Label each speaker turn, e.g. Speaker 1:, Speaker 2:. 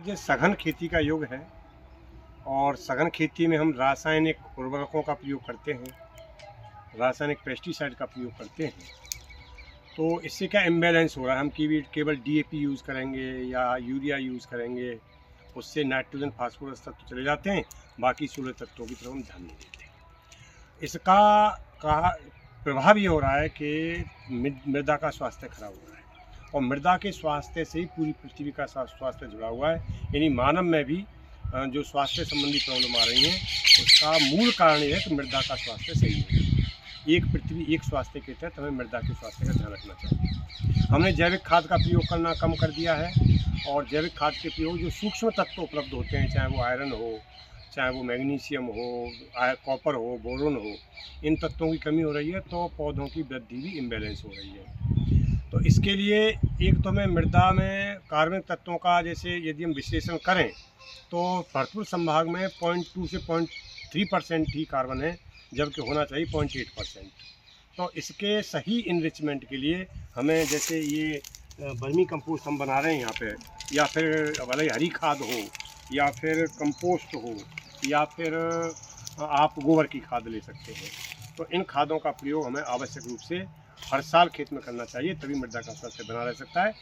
Speaker 1: ये सघन खेती का युग है और सघन खेती में हम रासायनिक उर्वरकों का प्रयोग करते हैं, रासायनिक पेस्टिसाइड का प्रयोग करते हैं। तो इससे क्या इम्बैलेंस हो रहा है, हम केवल डीएपी यूज़ करेंगे या यूरिया यूज़ करेंगे, उससे नाइट्रोजन फास्फोरस तत्व चले जाते हैं, बाकी 16 तत्वों की तरफ हम ध्यान नहीं देते। इसका का प्रभाव ये हो रहा है कि मृदा का स्वास्थ्य खराब हो रहा है और मृदा के स्वास्थ्य से ही पूरी पृथ्वी का स्वास्थ्य जुड़ा हुआ है। यानी मानव में भी जो स्वास्थ्य संबंधी प्रॉब्लम आ रही हैं, उसका मूल कारण ये है कि मृदा का स्वास्थ्य सही है। एक पृथ्वी एक स्वास्थ्य के तहत हमें मृदा के स्वास्थ्य का ध्यान रखना चाहिए। हमने जैविक खाद का प्रयोग करना कम कर दिया है और जैविक खाद के प्रयोग जो सूक्ष्म तत्व उपलब्ध होते हैं, चाहे वो आयरन हो, चाहे वो मैग्नीशियम हो, कॉपर हो, बोरोन हो, इन तत्वों की कमी हो रही है तो पौधों की वृद्धि भी इम्बैलेंस हो रही है। तो इसके लिए एक तो हमें मृदा में कार्बनिक तत्वों का जैसे यदि हम विश्लेषण करें तो भरतपुर संभाग में 0.2 से 0.3% ही कार्बन है, जबकि होना चाहिए 0.8%। तो इसके सही इनरिचमेंट के लिए हमें जैसे ये वर्मी कंपोस्ट हम बना रहे हैं यहाँ पे, या फिर भले हरी खाद हो या फिर कंपोस्ट हो या फिर आप गोबर की खाद ले सकते हैं। तो इन खादों का प्रयोग हमें आवश्यक रूप से हर साल खेत में करना चाहिए, तभी मृदा का स्वास्थ्य बना रह सकता है।